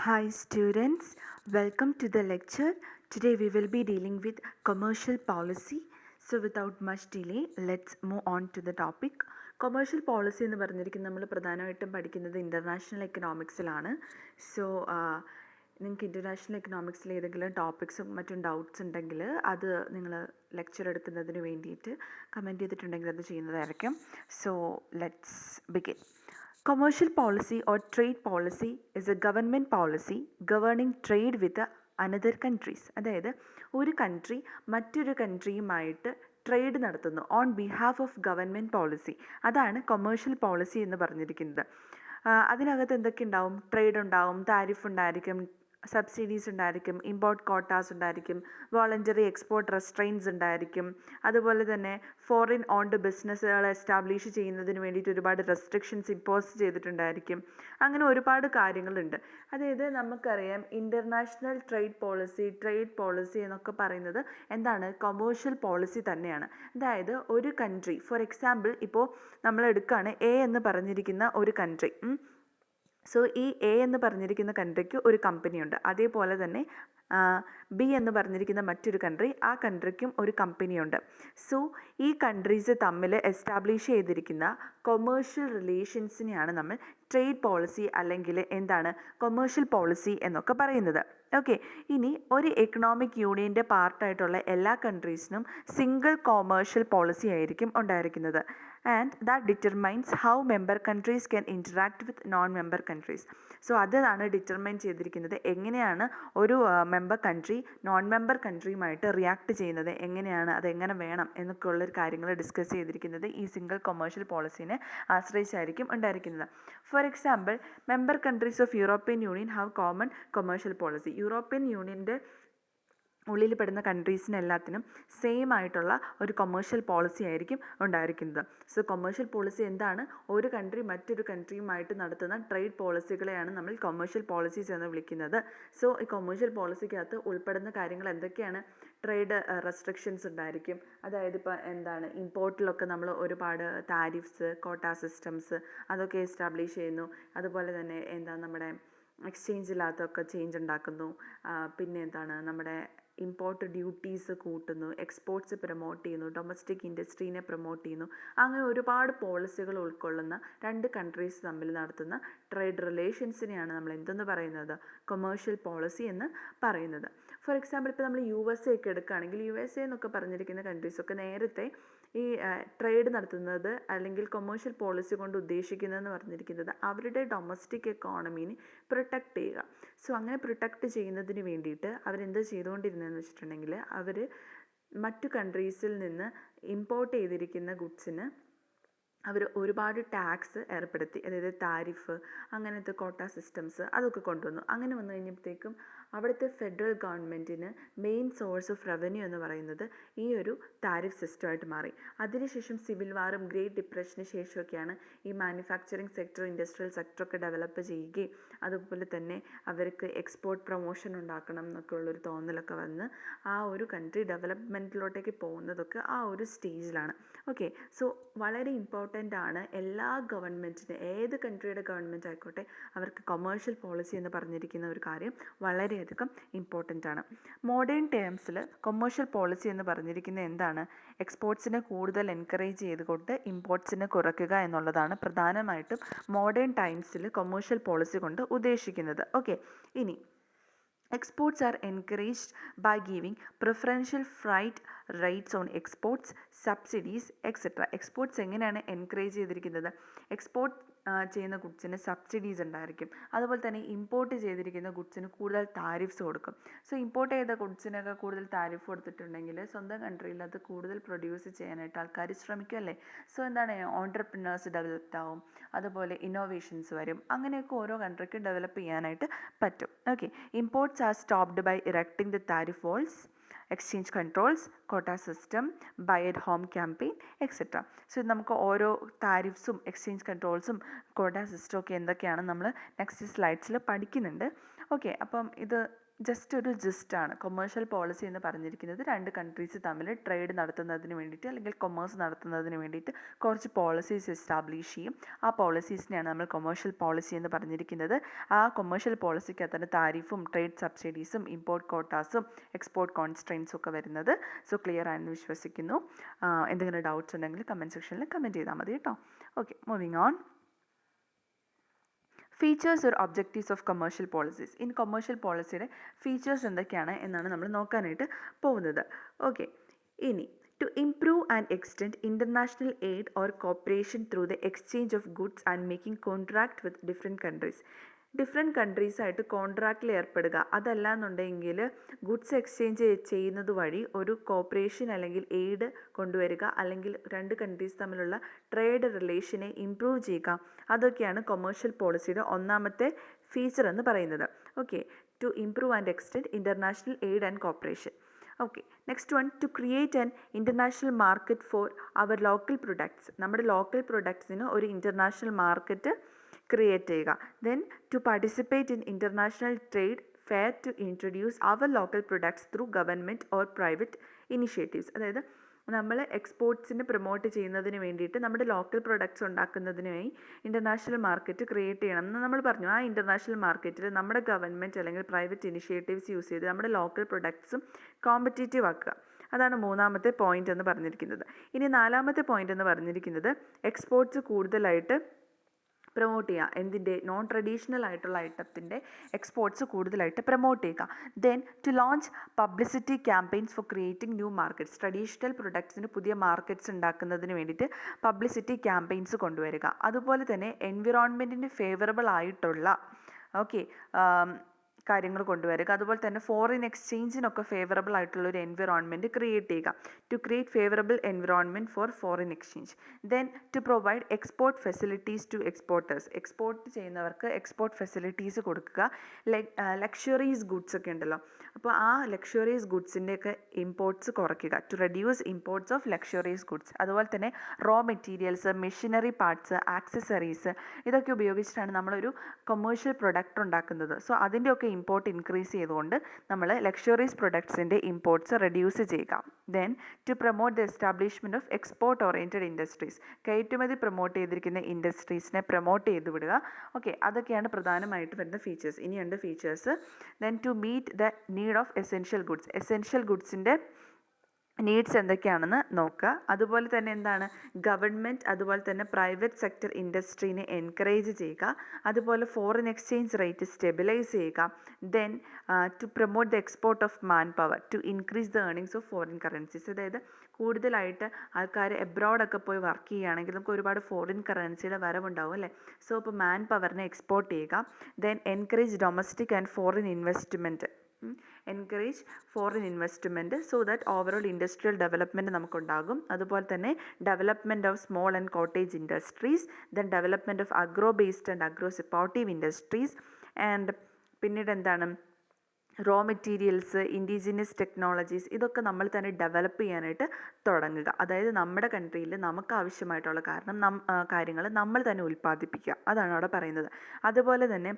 Hi students, welcome to the lecture. Today we will be dealing with commercial policy. So without much delay, let's move on to the topic. Commercial policy എന്ന് പറഞ്ഞിരിക്കുന്നത് നമ്മൾ പ്രധാനമായിട്ടും പഠിക്കുന്നത് international എക്കണോമിക്സിലാണ്. So നിങ്ങൾക്ക് international എക്കണോമിക്സിൽ ഏതെങ്കിലും ടോപ്പിക്സും മറ്റും doubts ഉണ്ടെങ്കിൽ അത് നിങ്ങൾ ലെക്ചർ എടുക്കുന്നതിന് വേണ്ടിയിട്ട് കമൻറ്റ് ചെയ്തിട്ടുണ്ടെങ്കിൽ അത് ചെയ്യുന്നതായിരിക്കും. So let's begin. Commercial policy or trade policy is a government policy governing trade with another countries. അതായത് ഒരു കൺട്രി മറ്റൊരു കൺട്രിയുമായിട്ട് ട്രേഡ് നടത്തുന്നു on behalf of government policy. അതാണ് കൊമേഴ്ഷ്യൽ പോളിസി എന്ന് പറഞ്ഞിരിക്കുന്നത്. അതിനകത്ത് എന്തൊക്കെ ഉണ്ടാവും? ട്രേഡ് ഉണ്ടാവും, താരിഫ് ഉണ്ടായിരിക്കും, സബ്സിഡീസ് ഉണ്ടായിരിക്കും, ഇമ്പോർട്ട് കോട്ടാസ് ഉണ്ടായിരിക്കും, വോളണ്ടറി എക്സ്പോർട്ട് റെസ്ട്രെയിൻസ് ഉണ്ടായിരിക്കും, അതുപോലെ തന്നെ ഫോറിൻ ഓൺഡ് ബിസിനസ്സുകൾ എസ്റ്റാബ്ലിഷ് ചെയ്യുന്നതിന് വേണ്ടിയിട്ട് ഒരുപാട് റെസ്ട്രിക്ഷൻസ് ഇമ്പോസ് ചെയ്തിട്ടുണ്ടായിരിക്കും. അങ്ങനെ ഒരുപാട് കാര്യങ്ങളുണ്ട്. അതായത് നമുക്കറിയാം ഇൻ്റർനാഷണൽ ട്രേഡ് പോളിസി എന്നൊക്കെ പറയുന്നത് എന്താണ്? കൊമേഴ്ഷ്യൽ പോളിസി തന്നെയാണ്. അതായത് ഒരു കൺട്രി, ഫോർ എക്സാമ്പിൾ ഇപ്പോൾ നമ്മൾ എടുക്കുകയാണ് എ എന്ന് പറഞ്ഞിരിക്കുന്ന ഒരു കൺട്രി. സോ ഈ എ എന്ന് പറഞ്ഞിരിക്കുന്ന കൺട്രിക്ക് ഒരു കമ്പനിയുണ്ട്. അതേപോലെ തന്നെ ബി എന്ന് പറഞ്ഞിരിക്കുന്ന മറ്റൊരു കൺട്രി, ആ കൺട്രിക്കും ഒരു കമ്പനിയുണ്ട്. സോ ഈ കൺട്രീസ് തമ്മിൽ എസ്റ്റാബ്ലിഷ് ചെയ്തിരിക്കുന്ന കൊമേഴ്ഷ്യൽ റിലേഷൻസിനെയാണ് നമ്മൾ ട്രേഡ് പോളിസി അല്ലെങ്കിൽ എന്താണ് കൊമേഴ്ഷ്യൽ പോളിസി എന്നൊക്കെ പറയുന്നത്. ഓക്കെ, ഇനി ഒരു എക്കണോമിക് യൂണിയൻ്റെ പാർട്ടായിട്ടുള്ള എല്ലാ കൺട്രീസിനും സിംഗിൾ കൊമേഴ്ഷ്യൽ പോളിസി ആയിരിക്കും ഉണ്ടായിരിക്കുന്നത്. And that determines how member countries can interact with non member countries. So അതാണ് ഡിറ്റർമൈൻ ചെയ്തിരിക്കുന്നത് എങ്ങനെയാണ് ഒരു മെമ്പർ കൺട്രി നോൺ മെമ്പർ കൺട്രിയുമായിട്ട് റിയാക്ട് ചെയ്യുന്നത്, എങ്ങനെയാണ് അതെങ്ങനെ വേണം എന്നൊക്കെ ഉള്ളൊരു കാര്യങ്ങൾ ഡിസ്കസ് ചെയ്തിരിക്കുന്നത് ഈ സിംഗിൾ കൊമേഴ്ഷ്യൽ പോളിസിനെ ആശ്രയിച്ചായിരിക്കും ഉണ്ടായിരിക്കുന്നത്. For example, member countries of European union have common commercial policy. European യൂണിയൻ്റെ ഉള്ളിൽ പെടുന്ന കൺട്രീസിനെല്ലാത്തിനും സെയിം ആയിട്ടുള്ള ഒരു കൊമേഴ്ഷ്യൽ പോളിസി ആയിരിക്കും ഉണ്ടായിരിക്കുന്നത്. സോ കൊമേഴ്ഷ്യൽ പോളിസി എന്താണ്? ഒരു കൺട്രി മറ്റൊരു കൺട്രിയുമായിട്ട് നടത്തുന്ന ട്രേഡ് പോളിസികളെയാണ് നമ്മൾ കൊമേഴ്ഷ്യൽ പോളിസീസ് എന്ന് വിളിക്കുന്നത്. സോ ഈ കൊമേഴ്ഷ്യൽ പോളിസിക്കകത്ത് ഉൾപ്പെടുന്ന കാര്യങ്ങൾ എന്തൊക്കെയാണ്? ട്രേഡ് റെസ്ട്രിക്ഷൻസ് ഉണ്ടായിരിക്കും. അതായത് ഇപ്പോൾ എന്താണ്, ഇമ്പോർട്ടിലൊക്കെ നമ്മൾ ഒരുപാട് താരിഫ്സ്, കോട്ടാ സിസ്റ്റംസ് അതൊക്കെ എസ്റ്റാബ്ലിഷ് ചെയ്യുന്നു. അതുപോലെ തന്നെ നമ്മുടെ എക്സ്ചേഞ്ചിലകത്തൊക്കെ ചേഞ്ച് ഉണ്ടാക്കുന്നു. പിന്നെ എന്താണ്, നമ്മുടെ ഇമ്പോർട്ട് ഡ്യൂട്ടീസ് കൂട്ടുന്നു, എക്സ്പോർട്ട്സ് പ്രൊമോട്ട് ചെയ്യുന്നു, ഡൊമസ്റ്റിക് ഇൻഡസ്ട്രീനെ പ്രൊമോട്ട് ചെയ്യുന്നു. അങ്ങനെ ഒരുപാട് പോളിസികൾ ഉൾക്കൊള്ളുന്ന രണ്ട് കൺട്രീസ് തമ്മിൽ നടത്തുന്ന ട്രേഡ് റിലേഷൻസിനെയാണ് നമ്മൾ എന്തെന്ന് പറയുന്നത്? കൊമേഴ്ഷ്യൽ പോളിസി എന്ന് പറയുന്നത്. ഫോർ എക്സാമ്പിൾ, ഇപ്പോൾ നമ്മൾ USA ഒക്കെ എടുക്കുകയാണെങ്കിൽ USA എന്നൊക്കെ പറഞ്ഞിരിക്കുന്ന കൺട്രീസൊക്കെ നേരത്തെ ഈ ട്രേഡ് നടത്തുന്നത് അല്ലെങ്കിൽ കൊമേഴ്ഷ്യൽ പോളിസി കൊണ്ട് ഉദ്ദേശിക്കുന്നതെന്ന് പറഞ്ഞിരിക്കുന്നത് അവരുടെ ഡൊമസ്റ്റിക് എക്കോണമീനെ പ്രൊട്ടക്റ്റ് ചെയ്യുക. സോ അങ്ങനെ പ്രൊട്ടക്റ്റ് ചെയ്യുന്നതിന് വേണ്ടിയിട്ട് അവരെന്ത് ചെയ്തുകൊണ്ടിരുന്നതെന്ന് വെച്ചിട്ടുണ്ടെങ്കിൽ അവർ മറ്റു കൺട്രീസിൽ നിന്ന് ഇമ്പോർട്ട് ചെയ്തിരിക്കുന്ന ഗുഡ്സിന് അവർ ഒരുപാട് ടാക്സ് ഏർപ്പെടുത്തി. അതായത് താരിഫ്, അങ്ങനത്തെ കോട്ട സിസ്റ്റംസ് അതൊക്കെ കൊണ്ടുവന്നു. അങ്ങനെ വന്നു കഴിഞ്ഞപ്പോഴത്തേക്കും അവിടുത്തെ ഫെഡറൽ ഗവൺമെൻറ്റിന് മെയിൻ സോഴ്സ് ഓഫ് റവന്യൂ എന്ന് പറയുന്നത് ഈ ഒരു താരിഫ് സിസ്റ്റമായിട്ട് മാറി. അതിനുശേഷം സിവിൽ വാറും ഗ്രേറ്റ് ഡിപ്രഷന് ശേഷമൊക്കെയാണ് ഈ മാനുഫാക്ചറിങ് സെക്ടർ, ഇൻഡസ്ട്രിയൽ സെക്ടറൊക്കെ ഡെവലപ്പ് ചെയ്യുകയും അതുപോലെ തന്നെ അവർക്ക് എക്സ്പോർട്ട് പ്രൊമോഷൻ ഉണ്ടാക്കണം എന്നൊക്കെ ഉള്ളൊരു തോന്നലൊക്കെ വന്ന് ആ ഒരു കൺട്രി ഡെവലപ്മെൻറ്റിലോട്ടേക്ക് പോകുന്നതൊക്കെ ആ ഒരു സ്റ്റേജിലാണ്. ഓക്കെ, സോ വളരെ ഇമ്പോർട്ടൻ്റ് ആണ് എല്ലാ ഗവൺമെൻറ്റിന്, ഏത് കൺട്രിയുടെ ഗവൺമെൻറ് ആയിക്കോട്ടെ, അവർക്ക് കൊമേഴ്ഷ്യൽ പോളിസി എന്ന് പറഞ്ഞിരിക്കുന്ന ഒരു കാര്യം വളരെയധികം ഇമ്പോർട്ടൻ്റ് ആണ്. മോഡേൺ ടേംസിൽ കൊമേഴ്ഷ്യൽ പോളിസി എന്ന് പറഞ്ഞിരിക്കുന്നത് എന്താണ്? എക്സ്പോർട്സിനെ കൂടുതൽ എൻകറേജ് ചെയ്തുകൊണ്ട് ഇമ്പോർട്ട്സിനെ കുറയ്ക്കുക എന്നുള്ളതാണ് പ്രധാനമായിട്ടും മോഡേൺ ടൈംസിൽ കൊമേഴ്ഷ്യൽ പോളിസി കൊണ്ട് ഉദ്ദേശിക്കുന്നത്. ഓക്കെ, ഇനി exports are encouraged by giving preferential freight rates on exports, subsidies, etc. Exports എങ്ങനെയാണ് എൻകറേജ് ചെയ്തിരിക്കുന്നത്? എക്സ്പോർട്ട് ചെയ്യുന്ന ഗുഡ്സിന് സബ്സിഡീസ് ഉണ്ടായിരിക്കും. അതുപോലെ തന്നെ ഇമ്പോർട്ട് ചെയ്തിരിക്കുന്ന ഗുഡ്സിന് കൂടുതൽ താരിഫ്സ് കൊടുക്കും. സോ ഇമ്പോർട്ട് ചെയ്ത ഗുഡ്സിനൊക്കെ കൂടുതൽ താരിഫ് കൊടുത്തിട്ടുണ്ടെങ്കിൽ സ്വന്തം കൺട്രിയിൽ അത് കൂടുതൽ പ്രൊഡ്യൂസ് ചെയ്യാനായിട്ട് ആൾക്കാർ ശ്രമിക്കും അല്ലേ? സോ എന്താണ്, ഓൺട്രപ്രനേഴ്സ് ഡെവലപ്ഡ് ആവും, അതുപോലെ ഇന്നോവേഷൻസ് വരും. അങ്ങനെയൊക്കെ ഓരോ കൺട്രിക്കും ഡെവലപ്പ് ചെയ്യാനായിട്ട് പറ്റും. Okay, imports are stopped by erecting the tariff walls, exchange controls, quota system, buy at home campaign, etc. So നമുക്ക് ഓരോ താരിഫ്സും എക്സ്ചേഞ്ച് കൺട്രോൾസും കോട്ട സിസ്റ്റം ഒക്കെ എന്തൊക്കെയാണ് നമ്മൾ നെക്സ്റ്റ് സ്ലൈഡ്സിൽ പഠിക്കുന്നുണ്ട്. ഓക്കെ, അപ്പം ഇത് ജസ്റ്റ് ഒരു ജിസ്റ്റാണ്. കൊമേഴ്ഷ്യൽ പോളിസി എന്ന് പറഞ്ഞിരിക്കുന്നത് രണ്ട് കൺട്രീസ് തമ്മിൽ ട്രേഡ് നടത്തുന്നതിന് വേണ്ടിയിട്ട് അല്ലെങ്കിൽ കൊമേഴ്സ് നടത്തുന്നതിന് വേണ്ടിയിട്ട് കുറച്ച് പോളിസീസ് എസ്റ്റാബ്ലിഷ് ചെയ്യും. ആ പോളിസീസിനെയാണ് നമ്മൾ കൊമേഴ്ഷ്യൽ പോളിസി എന്ന് പറഞ്ഞിരിക്കുന്നത്. ആ കൊമേഴ്ഷ്യൽ പോളിസിക്കകത്താണ് താരിഫും ട്രേഡ് സബ്സിഡീസും ഇമ്പോർട്ട് കോട്ടാസും എക്സ്പോർട്ട് കോൺസ്ട്രെയിൻസും ഒക്കെ വരുന്നത്. സോ ക്ലിയർ ആണെന്ന് വിശ്വസിക്കുന്നു. എന്തെങ്കിലും ഡൗട്ട്സ് ഉണ്ടെങ്കിൽ കമൻറ്റ് സെക്ഷനിൽ കമൻറ്റ് ചെയ്താൽ മതി കേട്ടോ. Okay, moving on. Features or objectives of commercial policies. In commercial പോളിസിയുടെ ഫീച്ചേഴ്സ് എന്തൊക്കെയാണ് എന്നാണ് നമ്മൾ നോക്കാനായിട്ട് പോകുന്നത്. ഓക്കെ, ഇനി to improve and extend international aid or cooperation through the exchange of goods and making contract with different countries. Different കൺട്രീസായിട്ട് കോൺട്രാക്റ്റിൽ ഏർപ്പെടുക, അതല്ല എന്നുണ്ടെങ്കിൽ ഗുഡ്സ് എക്സ്ചേഞ്ച് ചെയ്യുന്നത് വഴി ഒരു കോപ്പറേഷൻ അല്ലെങ്കിൽ എയ്ഡ് കൊണ്ടുവരിക, അല്ലെങ്കിൽ രണ്ട് കൺട്രീസ് തമ്മിലുള്ള ട്രേഡ് റിലേഷനെ ഇംപ്രൂവ് ചെയ്യുക, അതൊക്കെയാണ് കൊമേഴ്ഷ്യൽ പോളിസിയുടെ ഒന്നാമത്തെ ഫീച്ചർ എന്ന് പറയുന്നത്. Okay, to improve and extend international aid and cooperation. Okay, next one, to create an international market for our local products. നമ്മുടെ ലോക്കൽ പ്രൊഡക്ട്സിന് ഒരു ഇൻ്റർനാഷണൽ മാർക്കറ്റ് ക്രിയേറ്റ് ചെയ്യുക. Then to participate in international trade fair to introduce our local products through government or private initiatives. അതായത് നമ്മൾ എക്സ്പോർട്സിന് promote ചെയ്യുന്നതിന് വേണ്ടിയിട്ട് നമ്മുടെ ലോക്കൽ പ്രൊഡക്ട്സ് ഉണ്ടാക്കുന്നതിനായി ഇൻ്റർനാഷണൽ മാർക്കറ്റ് ക്രിയേറ്റ് ചെയ്യണം എന്ന് നമ്മൾ പറഞ്ഞു. ആ ഇൻ്റർനാഷണൽ മാർക്കറ്റിൽ നമ്മുടെ ഗവൺമെൻറ് അല്ലെങ്കിൽ പ്രൈവറ്റ് ഇനിഷ്യേറ്റീവ്സ് യൂസ് ചെയ്ത് നമ്മുടെ ലോക്കൽ പ്രൊഡക്ട്സും കോമ്പറ്റീറ്റീവ് ആക്കുക. അതാണ് മൂന്നാമത്തെ പോയിന്റ് എന്ന് പറഞ്ഞിരിക്കുന്നത്. ഇനി നാലാമത്തെ പോയിന്റ് എന്ന് പറഞ്ഞിരിക്കുന്നത് എക്സ്പോർട്സ് കൂടുതലായിട്ട് പ്രൊമോട്ട് ചെയ്യുക. എന്തിൻ്റെ? നോൺ ട്രഡീഷണൽ ആയിട്ടുള്ള ഐറ്റത്തിൻ്റെ എക്സ്പോർട്സ് കൂടുതലായിട്ട് പ്രൊമോട്ട് ചെയ്യുക. Then to launch publicity campaigns for creating new markets. Traditional പ്രൊഡക്ട്സിന് പുതിയ മാർക്കറ്റ്സ് ഉണ്ടാക്കുന്നതിന് വേണ്ടിയിട്ട് പബ്ലിസിറ്റി ക്യാമ്പയിൻസ് കൊണ്ടുവരിക. അതുപോലെ തന്നെ എൻവിറോൺമെൻറ്റിന് ഫേവറബിൾ ആയിട്ടുള്ള കാര്യങ്ങൾ കൊണ്ടുവരിക. അതുപോലെ തന്നെ ഫോറിൻ എക്സ്ചേഞ്ചിനൊക്കെ ഫേവറബിൾ ആയിട്ടുള്ള ഒരു എൻവിറോൺമെൻറ്റ് ക്രിയേറ്റ് ചെയ്യുക. To create favourable environment for foreign exchange. Then to provide export facilities to exporters. Export ചെയ്യുന്നവർക്ക് എക്സ്പോർട്ട് ഫെസിലിറ്റീസ് കൊടുക്കുക. ലക്ഷറീസ് ഗുഡ്സ് ഒക്കെ ഉണ്ടല്ലോ, അപ്പോൾ ആ ലക്ഷറീസ് ഗുഡ്സിൻ്റെയൊക്കെ ഇമ്പോർട്ട്സ് കുറയ്ക്കുക. To reduce imports of luxuries goods. അതുപോലെ തന്നെ raw materials, machinery parts, accessories, ഇതൊക്കെ ഉപയോഗിച്ചിട്ടാണ് നമ്മളൊരു കൊമേഴ്ഷ്യൽ പ്രൊഡക്റ്റ് ഉണ്ടാക്കുന്നത്. സോ അതിൻ്റെയൊക്കെ ഇമ്പോർട്ട് ഇൻക്രീസ് ചെയ്തുകൊണ്ട് നമ്മൾ ലക്ഷറീസ് പ്രൊഡക്ട്സിൻ്റെ ഇമ്പോർട്ട്സ് റെഡ്യൂസ് ചെയ്യുക. Then to promote the establishment of export oriented industries. കയറ്റുമതി പ്രൊമോട്ട് ചെയ്തിരിക്കുന്ന ഇൻഡസ്ട്രീസിനെ പ്രൊമോട്ട് ചെയ്ത് വിടുക. ഓക്കെ, അതൊക്കെയാണ് പ്രധാനമായിട്ട് വരുന്ന ഫീച്ചേഴ്സ്. ഇനിയുണ്ട് features. Then to meet the need of essential goods. Essential ഗുഡ്സിൻ്റെ നീഡ്സ് എന്തൊക്കെയാണെന്ന് നോക്കുക. അതുപോലെ തന്നെ എന്താണ്? ഗവൺമെൻറ് അതുപോലെ തന്നെ പ്രൈവറ്റ് സെക്ടർ ഇൻഡസ്ട്രീനെ എൻകറേജ് ചെയ്യുക. അതുപോലെ ഫോറിൻ എക്സ്ചേഞ്ച് റേറ്റ് സ്റ്റെബിലൈസ് ചെയ്യുക. Then to promote the export of man power to increase the earnings of foreign currencies. അതായത് കൂടുതലായിട്ട് ആൾക്കാർ എബ്രോഡൊക്കെ പോയി വർക്ക് ചെയ്യുകയാണെങ്കിൽ നമുക്ക് ഒരുപാട് ഫോറിൻ കറൻസിയുടെ വരവുണ്ടാവും അല്ലേ. സോ ഇപ്പോൾ മാൻ പവറിനെ എക്സ്പോർട്ട് ചെയ്യുക. Then encourage domestic and foreign investment. Encourage foreign investment so that overall industrial development നമുക്കുണ്ടാകും. അതുപോലെ തന്നെ development of small and cottage industries. Then development of agro based and agro supportive industries. And പിന്നീട് എന്താണ്? Raw materials, indigenous technologies, ഇതൊക്കെ നമ്മൾ തന്നെ develop ചെയ്യാനായിട്ട് തുടങ്ങുക. അതായത് നമ്മുടെ കൺട്രിയിൽ നമുക്ക് ആവശ്യമായിട്ടുള്ള കാര്യങ്ങൾ നമ്മൾ തന്നെ ഉൽപ്പാദിപ്പിക്കുക. അതാണ് അവിടെ പറയുന്നത്. അതുപോലെ തന്നെ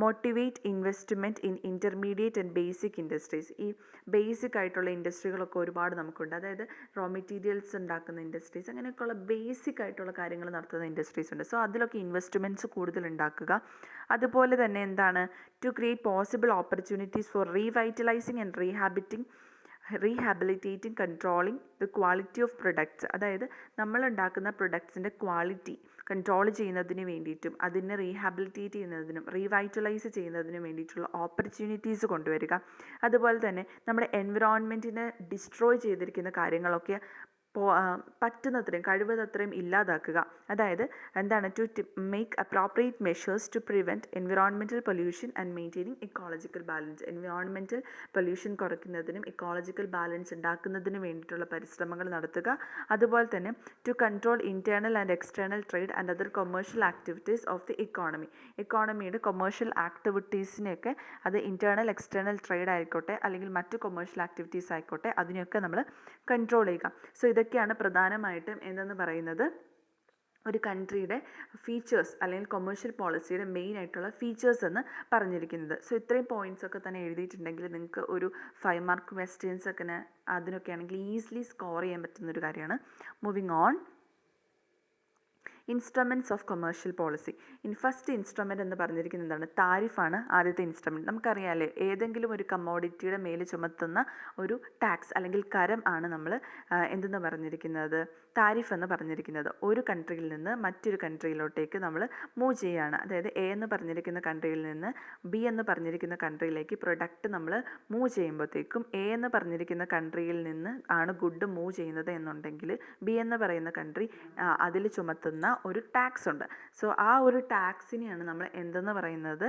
motivate investment in intermediate and basic industries. ഈ ബേസിക് ആയിട്ടുള്ള ഇൻഡസ്ട്രികളൊക്കെ ഒരുപാട് നമുക്കുണ്ട്. അതായത് റോ മെറ്റീരിയൽസ് ഉണ്ടാക്കുന്ന ഇൻഡസ്ട്രീസ്, അങ്ങനെയൊക്കെയുള്ള ബേസിക് ആയിട്ടുള്ള കാര്യങ്ങൾ നടത്തുന്ന ഇൻഡസ്ട്രീസ് ഉണ്ട്. സോ അതിലൊക്കെ ഇൻവെസ്റ്റ്മെൻറ്റ്സ് കൂടുതൽ ഉണ്ടാക്കുക. അതുപോലെ തന്നെ എന്താണ്? To create possible opportunities for revitalising and rehabilitating controlling the quality of products. അതായത് നമ്മൾ ഉണ്ടാക്കുന്ന പ്രൊഡക്ട്സിൻ്റെ ക്വാളിറ്റി കൺട്രോൾ ചെയ്യുന്നതിന് വേണ്ടിയിട്ടും അതിനെ റീഹാബിലിറ്റേറ്റ് ചെയ്യുന്നതിനും റീവൈറ്റലൈസ് ചെയ്യുന്നതിനും വേണ്ടിയിട്ടുള്ള ഓപ്പർച്യൂണിറ്റീസ് കൊണ്ടുവരിക. അതുപോലെ തന്നെ നമ്മുടെ എൻവിറോൺമെൻറ്റിനെ ഡിസ്ട്രോയ് ചെയ്തിരിക്കുന്ന കാര്യങ്ങളൊക്കെ പറ്റുന്നത്രയും കഴിവതത്രയും ഇല്ലാതാക്കുക. അതായത് എന്താണ്? To make appropriate measures to prevent environmental pollution and maintaining ecological balance. Environmental pollution കുറയ്ക്കുന്നതിനും ഇക്കോളജിക്കൽ ബാലൻസ് ഉണ്ടാക്കുന്നതിനും വേണ്ടിയിട്ടുള്ള പരിശ്രമങ്ങൾ നടത്തുക. അതുപോലെ തന്നെ to control internal and external trade and other commercial activities of the എക്കോണമിയുടെ കൊമേഴ്ഷ്യൽ ആക്ടിവിറ്റീസിനെയൊക്കെ, അത് ഇൻറ്റേർണൽ എക്സ്റ്റേണൽ ട്രേഡ് ആയിക്കോട്ടെ അല്ലെങ്കിൽ മറ്റു കൊമേഴ്ഷ്യൽ ആക്ടിവിറ്റീസ് ആയിക്കോട്ടെ, അതിനെയൊക്കെ നമ്മൾ കൺട്രോൾ ചെയ്യുക. സോ ഇതൊക്കെയാണ് പ്രധാനമായിട്ടും എന്തെന്ന് പറയുന്നത് ഒരു കൺട്രിയുടെ ഫീച്ചേഴ്സ് അല്ലെങ്കിൽ കൊമേഴ്ഷ്യൽ പോളിസിയുടെ മെയിൻ ആയിട്ടുള്ള ഫീച്ചേഴ്സ് എന്ന് പറഞ്ഞിരിക്കുന്നത്. സോ ഇത്രയും പോയിൻറ്റ്സ് ഒക്കെ തന്നെ എഴുതിയിട്ടുണ്ടെങ്കിൽ നിങ്ങൾക്ക് ഒരു 5 മാർക്ക് ക്വസ്റ്റ്യൻസ് ഒക്കെ അതിനൊക്കെ ആണെങ്കിൽ ഈസിലി സ്കോർ ചെയ്യാൻ പറ്റുന്നൊരു കാര്യമാണ്. Moving on, instruments of commercial policy. First instrument എന്ന് പറഞ്ഞിരിക്കുന്നത് എന്താണ്? താരിഫാണ് ആദ്യത്തെ ഇൻസ്ട്രുമെൻറ്റ്. നമുക്കറിയാമല്ലേ, ഏതെങ്കിലും ഒരു കമ്മോഡിറ്റിയുടെ മേൽ ചുമത്തുന്ന ഒരു ടാക്സ് അല്ലെങ്കിൽ കരം ആണ് നമ്മൾ എന്തെന്ന് പറഞ്ഞിരിക്കുന്നത്? താരിഫ് എന്ന് പറഞ്ഞിരിക്കുന്നത്. ഒരു കൺട്രിയിൽ നിന്ന് മറ്റൊരു കൺട്രിയിലോട്ടേക്ക് നമ്മൾ മൂവ് ചെയ്യുകയാണ്. അതായത് എ എന്ന് പറഞ്ഞിരിക്കുന്ന കൺട്രിയിൽ നിന്ന് ബി എന്ന് പറഞ്ഞിരിക്കുന്ന കൺട്രിയിലേക്ക് പ്രൊഡക്റ്റ് നമ്മൾ മൂവ് ചെയ്യുമ്പോഴത്തേക്കും എ എന്ന് പറഞ്ഞിരിക്കുന്ന കൺട്രിയിൽ നിന്ന് ആണ് ഗുഡ് മൂവ് ചെയ്യുന്നത് എന്നുണ്ടെങ്കിൽ ബി എന്ന് പറയുന്ന കൺട്രി അതിൽ ചുമത്തുന്ന ഒരു ടാക്സ് ഉണ്ട്. സോ ആ ഒരു ടാക്സിനെയാണ് നമ്മൾ എന്തെന്ന് പറയുന്നത്?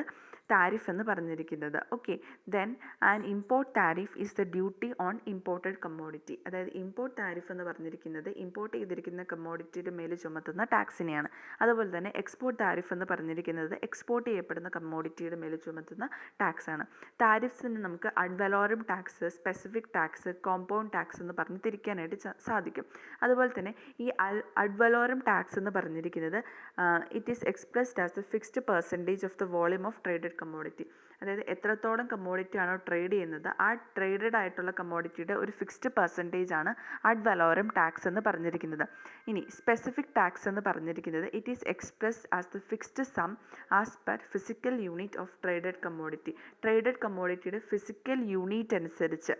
താരിഫ് എന്ന് പറഞ്ഞിരിക്കുന്നത്. Okay, then and import tariff is the duty on imported commodity. അതായത് ഇമ്പോർട്ട് താരിഫ് എന്ന് പറഞ്ഞിരിക്കുന്നത് ഇമ്പോർട്ട് ചെയ്തിരിക്കുന്ന കമ്മോഡിറ്റിയുടെ മേൽ ചുമത്തുന്ന ടാക്സിനെയാണ്. അതുപോലെ തന്നെ എക്സ്പോർട്ട് താരിഫ് എന്ന് പറഞ്ഞിരിക്കുന്നത് എക്സ്പോർട്ട് ചെയ്യപ്പെടുന്ന കമ്മോഡിറ്റിയുടെ മേൽ ചുമത്തുന്ന ടാക്സ് ആണ്. താരിഫ്സിന് നമുക്ക് ad valorem tax, specific tax, compound tax എന്ന് പറഞ്ഞ് തിരിക്കാനായിട്ട് സാധിക്കും. അതുപോലെ തന്നെ ഈ അഡ് വലോറം ടാക്സ് എന്ന് പറഞ്ഞിരിക്കുന്നത് it is expressed as the fixed percentage of the volume of traded commodity. അതായത് എത്രത്തോളം കമ്മോഡിറ്റി ആണോ ട്രേഡ് ചെയ്യുന്നത് ആ ട്രേഡഡ് ആയിട്ടുള്ള കമ്മോഡിറ്റിയുടെ ഒരു ഫിക്സ്ഡ് പെർസെൻറ്റേജ് ആണ് അഡ് വലോറം ടാക്സ് എന്ന് പറഞ്ഞിരിക്കുന്നത്. ഇനി സ്പെസിഫിക് ടാക്സ് എന്ന് പറഞ്ഞിരിക്കുന്നത് it is expressed as the fixed sum as per physical unit of traded commodity. Traded കമ്മോഡിറ്റിയുടെ ഫിസിക്കൽ യൂണിറ്റ് അനുസരിച്ച്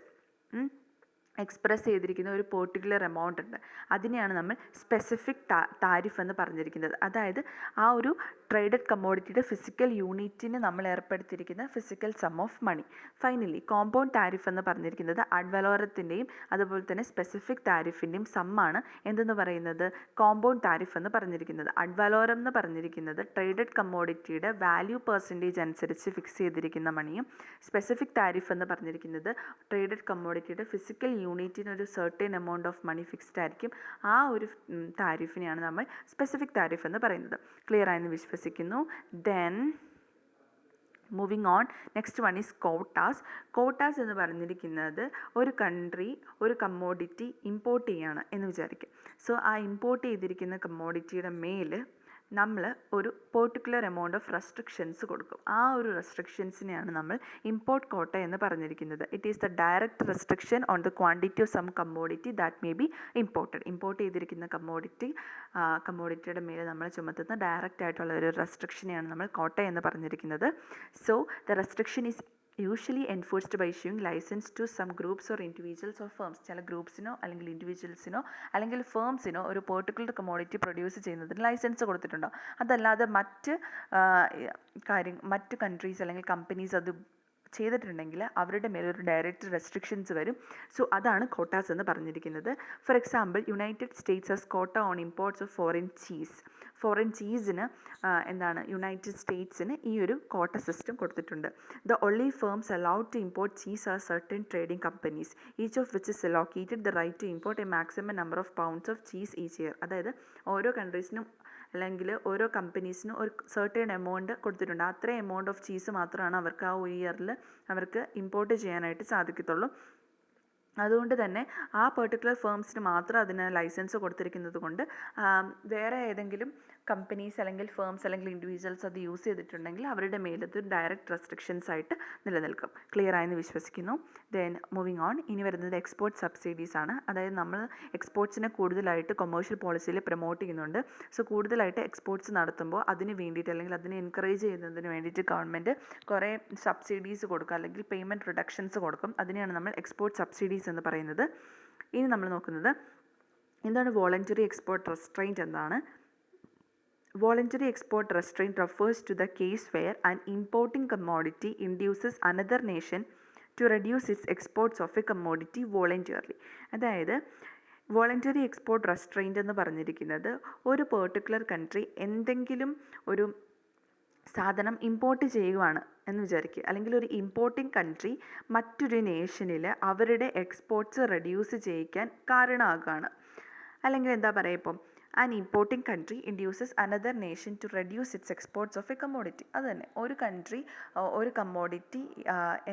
എക്സ്പ്രസ് ചെയ്തിരിക്കുന്ന ഒരു പെർട്ടിക്കുലർ എമൗണ്ട് ഉണ്ട്. അതിനെയാണ് നമ്മൾ സ്പെസിഫിക് താരിഫ് എന്ന് പറഞ്ഞിരിക്കുന്നത്. അതായത് ആ ഒരു ട്രേഡഡ് കമ്മോഡിറ്റിയുടെ ഫിസിക്കൽ യൂണിറ്റിന് നമ്മൾ ഏർപ്പെടുത്തിയിരിക്കുന്ന physical sum of money. Finally compound tariff എന്ന് പറഞ്ഞിരിക്കുന്നത് അഡ് വലോറത്തിൻ്റെയും അതുപോലെ തന്നെ സ്പെസിഫിക് താരിഫിൻ്റെയും സമ്മാണ് എന്തെന്ന് പറയുന്നത്? കോമ്പൗണ്ട് താരിഫ് എന്ന് പറഞ്ഞിരിക്കുന്നത്. അഡ് വലോറം എന്ന് പറഞ്ഞിരിക്കുന്നത് ട്രേഡഡ് കമ്മോഡിറ്റിയുടെ വാല്യൂ പെർസെൻറ്റേജ് അനുസരിച്ച് ഫിക്സ് ചെയ്തിരിക്കുന്ന മണിയും, സ്പെസിഫിക് താരിഫ് എന്ന് പറഞ്ഞിരിക്കുന്നത് ട്രേഡഡ് കമ്മോഡിറ്റിയുടെ ഫിസിക്കൽ യൂണിറ്റിന് ഒരു certain amount of money fixed ആയിരിക്കും. ആ ഒരു താരിഫിനെയാണ് നമ്മൾ സ്പെസിഫിക് താരിഫ് എന്ന് പറയുന്നത്. ക്ലിയർ ആയെന്ന് വിശ്വസിക്കുന്നു. Then moving on, next one is quotas. Quotas എന്ന് പറഞ്ഞിരിക്കുന്നത് ഒരു കൺട്രി ഒരു കമ്മോഡിറ്റി ഇമ്പോർട്ട് ചെയ്യുകയാണ് എന്ന് വിചാരിക്കും. സോ ആ ഇമ്പോർട്ട് ചെയ്തിരിക്കുന്ന കമ്മോഡിറ്റിയുടെ മേൽ നമ്മൾ ഒരു പെർട്ടിക്കുലർ എമൗണ്ട് ഓഫ് റെസ്ട്രിക്ഷൻസ് കൊടുക്കും. ആ ഒരു റെസ്ട്രിക്ഷൻസിനെയാണ് നമ്മൾ ഇമ്പോർട്ട് കോട്ട എന്ന് പറഞ്ഞിരിക്കുന്നത്. It is the direct restriction on the quantity of some commodity that may be imported. Import ചെയ്തിരിക്കുന്ന കമ്മോഡിറ്റിയുടെ മേലെ നമ്മൾ ചുമത്തുന്ന ഡയറക്റ്റ് ആയിട്ടുള്ള ഒരു റെസ്ട്രിക്ഷനെയാണ് നമ്മൾ കോട്ട എന്ന് പറഞ്ഞിരിക്കുന്നത്. So the restriction is usually enforced by issuing licence to some groups or individuals or firms. ചില ഗ്രൂപ്പ്സിനോ അല്ലെങ്കിൽ ഇൻഡിവിജ്വൽസിനോ അല്ലെങ്കിൽ ഫേംസിനോ ഒരു പെർട്ടിക്കുലർ കമ്മോഡിറ്റി പ്രൊഡ്യൂസ് ചെയ്യുന്നതിന് ലൈസൻസ് കൊടുത്തിട്ടുണ്ടോ. അതല്ലാതെ മറ്റ് കൺട്രീസ് അല്ലെങ്കിൽ കമ്പനീസ് അത് ചെയ്തിട്ടുണ്ടെങ്കിൽ അവരുടെ മേലൊരു ഡയറക്റ്റ് റെസ്ട്രിക്ഷൻസ് വരും. സോ അതാണ് കോട്ടാസ് എന്ന് പറഞ്ഞിരിക്കുന്നത്. For example, United States has quota on imports of foreign cheese. Foreign ചീസിന് യുണൈറ്റഡ് സ്റ്റേറ്റ്സിന് ഈ ഒരു കോട്ട സിസ്റ്റം കൊടുത്തിട്ടുണ്ട്. The only firms allowed to import cheese are certain trading companies each of which is allocated the right to import a maximum number of pounds of cheese each year. അതായത് ഓരോ കൺട്രീസിനും അല്ലെങ്കിൽ ഓരോ കമ്പനീസിനും ഒരു certain amount കൊടുത്തിട്ടുണ്ട്. അത്രയും amount of cheese മാത്രമാണ് അവർക്ക് ആ ഒരു ഇയറിൽ അവർക്ക് ഇമ്പോർട്ട് ചെയ്യാനായിട്ട് സാധിക്കത്തുള്ളൂ. അതുകൊണ്ട് തന്നെ ആ പെർട്ടിക്കുലർ ഫേംസിന് മാത്രം അതിന് ലൈസൻസ് കൊടുത്തിരിക്കുന്നത് കൊണ്ട് വേറെ ഏതെങ്കിലും കമ്പനീസ് അല്ലെങ്കിൽ ഫേംസ് അല്ലെങ്കിൽ ഇൻഡിവിജ്വൽസ് അത് യൂസ് ചെയ്തിട്ടുണ്ടെങ്കിൽ അവരുടെ മേലത് ഡയറക്റ്റ് റെസ്ട്രിക്ഷൻസ് ആയിട്ട് നിലനിൽക്കും. ക്ലിയർ ആയെന്ന് വിശ്വസിക്കുന്നു. ദെൻ മൂവിങ് ഓൺ, ഇനി വരുന്നത് എക്സ്പോർട്ട് സബ്സിഡീസ് ആണ്. അതായത് നമ്മൾ എക്സ്പോർട്സിനെ കൂടുതലായിട്ട് കൊമേഴ്ഷ്യൽ പോളിസിയിൽ പ്രൊമോട്ട് ചെയ്യുന്നുണ്ട്. സോ കൂടുതലായിട്ട് എക്സ്പോർട്സ് നടത്തുമ്പോൾ അതിന് വേണ്ടിയിട്ട് അല്ലെങ്കിൽ അതിനെ എൻകറേജ് ചെയ്യുന്നതിന് വേണ്ടിയിട്ട് ഗവൺമെൻറ് കുറേ സബ്സിഡീസ് കൊടുക്കും അല്ലെങ്കിൽ പേയ്മെൻറ്റ് റിഡക്ഷൻസ് കൊടുക്കും. അതിനെയാണ് നമ്മൾ എക്സ്പോർട്ട് സബ്സിഡീസ് എന്ന് പറയുന്നത്. ഇനി നമ്മൾ നോക്കുന്നത് എന്താണ് വോളണ്ടറി എക്സ്പോർട്ട് റെസ്ട്രെയിൻറ്റ് എന്താണ്. Voluntary export restraint refers to the case where an importing commodity induces another nation to reduce its exports of a commodity voluntarily. അതായത് വോളണ്ടറി എക്സ്പോർട്ട് റെസ്ട്രെയിൻറ്റ് എന്ന് പറഞ്ഞിരിക്കുന്നത് ഒരു പെർട്ടിക്കുലർ കൺട്രി എന്തെങ്കിലും ഒരു സാധനം ഇമ്പോർട്ട് ചെയ്യുകയാണ് എന്ന് വിചാരിക്കുക. അല്ലെങ്കിൽ ഒരു ഇമ്പോർട്ടിംഗ് കൺട്രി മറ്റൊരു നേഷനിൽ അവരുടെ എക്സ്പോർട്ട്സ് റെഡ്യൂസ് ചെയ്യിക്കാൻ കാരണമാകുകയാണ്. അല്ലെങ്കിൽ എന്താ പറയുക, ഇപ്പം an importing country induces another nation to reduce its exports of a commodity. അത് തന്നെ, ഒരു കൺട്രി ഒരു കമ്മോഡിറ്റി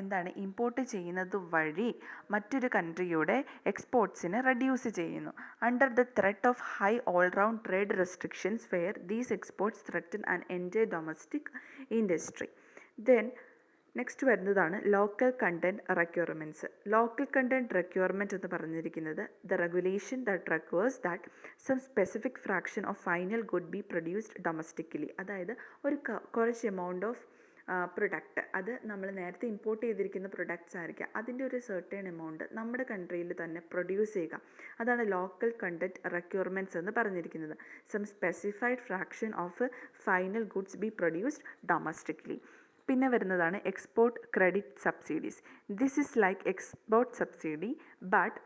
എന്താണ് ഇമ്പോർട്ട് ചെയ്യുന്നത് വഴി മറ്റൊരു കൺട്രിയുടെ എക്സ്പോർട്ട്സിനെ റെഡ്യൂസ് ചെയ്യുന്നു. Under the threat of high all round trade restrictions where these exports threaten an entire domestic industry. Then next വരുന്നതാണ് local content requirements. Local content requirement എന്ന് പറഞ്ഞിരിക്കുന്നത് the regulation that requires that some specific fraction of final good be produced domestically. അതായത് ഒരു കുറച്ച് amount of product, അത് നമ്മൾ നേരത്തെ import ചെയ്തിരിക്കുന്ന പ്രൊഡക്ട്സ് ആയിരിക്കാം, അതിൻ്റെ ഒരു സെർട്ടേൺ എമൗണ്ട് നമ്മുടെ കൺട്രിയിൽ തന്നെ പ്രൊഡ്യൂസ് ചെയ്യുക. അതാണ് ലോക്കൽ കണ്ടൻറ് റിക്വയർമെൻറ്റ്സ് എന്ന് പറഞ്ഞിരിക്കുന്നത്. Some specified fraction of final goods be produced domestically. പിന്നെ വരുന്നതാണ് export credit subsidies. This is like export subsidy but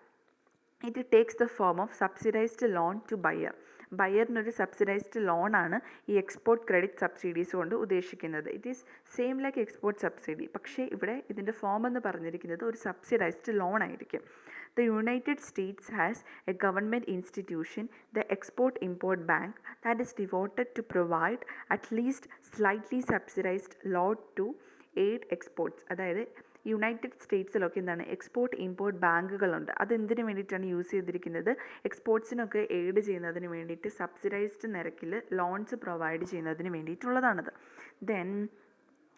it takes the form of subsidised loan to buyer. ബയറിനൊരു subsidised ലോണാണ് ഈ export credit subsidies കൊണ്ട് ഉദ്ദേശിക്കുന്നത്. It is same like export subsidy, പക്ഷേ ഇവിടെ ഇതിൻ്റെ ഫോം എന്ന് പറഞ്ഞിരിക്കുന്നത് ഒരു സബ്സിഡൈസ്ഡ് ലോൺ ആയിരിക്കും. The United States has a government institution, the Export-Import Bank, that is devoted to provide at least slightly subsidized loan to aid exports. അതായത് United സ്റ്റേറ്റ്സിലൊക്കെ എന്താണ് export import ബാങ്കുകളുണ്ട്. അതെന്തിനു വേണ്ടിയിട്ടാണ് യൂസ് ചെയ്തിരിക്കുന്നത്? എക്സ്പോർട്സിനൊക്കെ എയ്ഡ് ചെയ്യുന്നതിന് വേണ്ടിയിട്ട് സബ്സിഡൈസ്ഡ് നിരക്കിൽ loans provide ചെയ്യുന്നതിന് വേണ്ടിയിട്ടുള്ളതാണത്. Then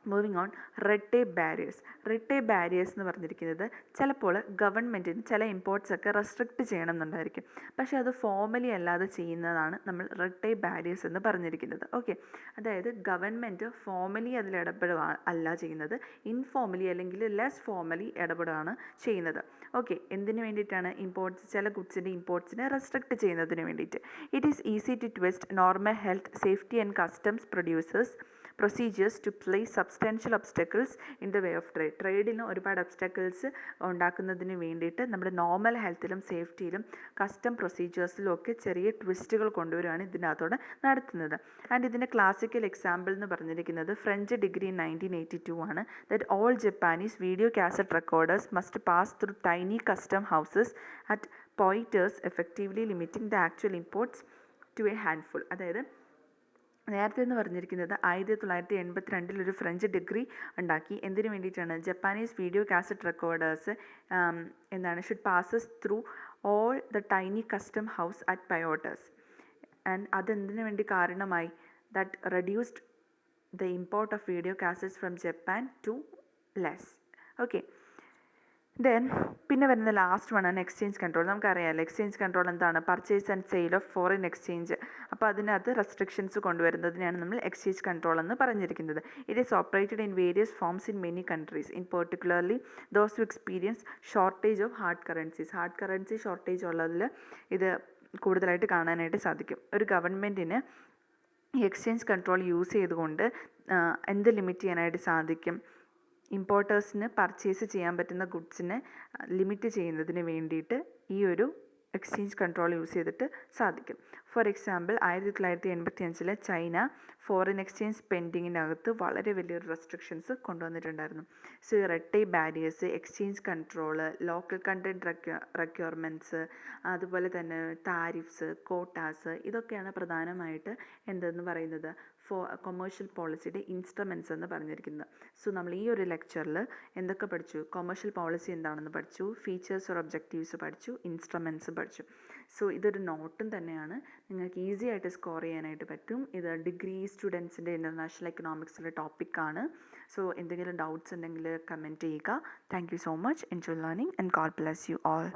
moving on, red tape barriers. Red tape barriers എന്ന് പറഞ്ഞിരിക്കുന്നത് ചിലപ്പോൾ ഗവൺമെൻറ്റിന് ചില ഇമ്പോർട്ട്സ് ഒക്കെ റെസ്ട്രിക്റ്റ് ചെയ്യണം എന്നുണ്ടായിരിക്കും, പക്ഷേ അത് ഫോർമലി അല്ലാതെ ചെയ്യുന്നതാണ് നമ്മൾ റെഡ് ടേപ്പ് ബാരിയേഴ്സ് എന്ന് പറഞ്ഞിരിക്കുന്നത്. ഓക്കെ, അതായത് ഗവൺമെൻറ് ഫോർമലി അതിൽ ഇടപെടുക അല്ല ചെയ്യുന്നത്, ഇൻഫോർമലി അല്ലെങ്കിൽ ലെസ് ഫോർമലി ഇടപെടുകയാണ് ചെയ്യുന്നത്. ഓക്കെ, എന്തിനു വേണ്ടിയിട്ടാണ്? ഇമ്പോർട്ട്സ്, ചില ഗുഡ്സിൻ്റെ ഇമ്പോർട്ട്സിനെ റെസ്ട്രിക്റ്റ് ചെയ്യുന്നതിന് വേണ്ടിയിട്ട്. It is easy to twist normal health, safety and customs producers procedures to place substantial obstacles in the way of trade. ട്രേഡിന് ഒരുപാട് ഒബ്സ്റ്റക്കിൾസ് ഉണ്ടാക്കുന്നതിന് വേണ്ടിയിട്ട് നമ്മുടെ നോർമൽ ഹെൽത്തിലും സേഫ്റ്റിയിലും കസ്റ്റം പ്രൊസീജിയേഴ്സിലും ഒക്കെ ചെറിയ ട്വിസ്റ്റുകൾ കൊണ്ടുവരികയാണ് ഇതിനകത്തോടെ നടത്തുന്നത്. ആൻഡ് ഇതിൻ്റെ ക്ലാസിക്കൽ എക്സാമ്പിൾ എന്ന് പറഞ്ഞിരിക്കുന്നത് ഫ്രഞ്ച് ഡിഗ്രി ഇൻ 1982 ആണ്. That all Japanese video cassette recorders must pass through tiny custom houses at Poitiers, effectively limiting the actual imports to a handful. അതായത് നേരത്തെ എന്ന് പറഞ്ഞിരിക്കുന്നത് 1982 ഒരു ഫ്രഞ്ച് ഡിഗ്രി ഉണ്ടാക്കി. എന്തിനു വേണ്ടിയിട്ടാണ്? Japanese video cassette recorders should passes through all the tiny custom house at Poitiers. And അതെന്തിനു വേണ്ടി കാരണമായി? That reduced the import of video cassettes from Japan to less. Okay, then പിന്നെ വരുന്ന ലാസ്റ്റ് വണ്ണാണ് exchange control. നമുക്കറിയാമല്ലോ exchange control എന്താണ്? Purchase and sale of foreign exchange. അപ്പോൾ അതിനകത്ത് റെസ്ട്രിക്ഷൻസ് കൊണ്ടുവരുന്നതിനാണ് നമ്മൾ എക്സ്ചേഞ്ച് കൺട്രോൾ എന്ന് പറഞ്ഞിരിക്കുന്നത്. It is operated in various forms in many countries, in particularly those who experience shortage of hard currencies. Hard currency shortage ഉള്ളതിൽ ഇത് കൂടുതലായിട്ട് കാണാനായിട്ട് സാധിക്കും. ഒരു ഗവൺമെൻറ്റിന് ഈ എക്സ്ചേഞ്ച് കൺട്രോൾ യൂസ് ചെയ്തുകൊണ്ട് എന്ത് ലിമിറ്റ് ചെയ്യാനായിട്ട് സാധിക്കും? ഇമ്പോർട്ടേഴ്സിന് പർച്ചേസ് ചെയ്യാൻ പറ്റുന്ന ഗുഡ്സിനെ ലിമിറ്റ് ചെയ്യുന്നതിന് വേണ്ടിയിട്ട് ഈ ഒരു എക്സ്ചേഞ്ച് കൺട്രോൾ യൂസ് ചെയ്തിട്ട് സാധിക്കും. For example 1985 China foreign exchange സ്പെൻഡിങ്ങിനകത്ത് വളരെ വലിയൊരു റെസ്ട്രിക്ഷൻസ് കൊണ്ടുവന്നിട്ടുണ്ടായിരുന്നു. സോ ഈ red tape barriers, exchange control, local content requirements, അതുപോലെ തന്നെ താരിഫ്സ്, കോട്ടാസ്, ഇതൊക്കെയാണ് പ്രധാനമായിട്ട് എന്തെന്ന് പറയുന്നത് കൊമേഴ്ഷ്യൽ പോളിസിയുടെ ഇൻസ്ട്രുമെൻറ്റ്സ് എന്ന് പറഞ്ഞിരിക്കുന്നത്. സോ നമ്മൾ ഈ ഒരു ലെക്ചറിൽ എന്തൊക്കെ പഠിച്ചു? കൊമേഴ്ഷ്യൽ പോളിസി എന്താണെന്ന് പഠിച്ചു, ഫീച്ചേഴ്സ് ഓർ ഒബ്ജക്റ്റീവ്സ് പഠിച്ചു, ഇൻസ്ട്രുമെൻറ്റ്സ് പഠിച്ചു. സോ ഇതൊരു നോട്ടും തന്നെയാണ്, നിങ്ങൾക്ക് ഈസി ആയിട്ട് സ്കോർ ചെയ്യാനായിട്ട് പറ്റും. ഇത് ഡിഗ്രി സ്റ്റുഡൻസിൻ്റെ ഇൻ്റർനാഷണൽ എക്കണോമിക്സിലെ ടോപ്പിക്കാണ്. സോ എന്തെങ്കിലും ഡൗട്ട്സ് ഉണ്ടെങ്കിൽ കമൻറ്റ് ചെയ്യുക. Thank you so much. Enjoy learning and God bless you all.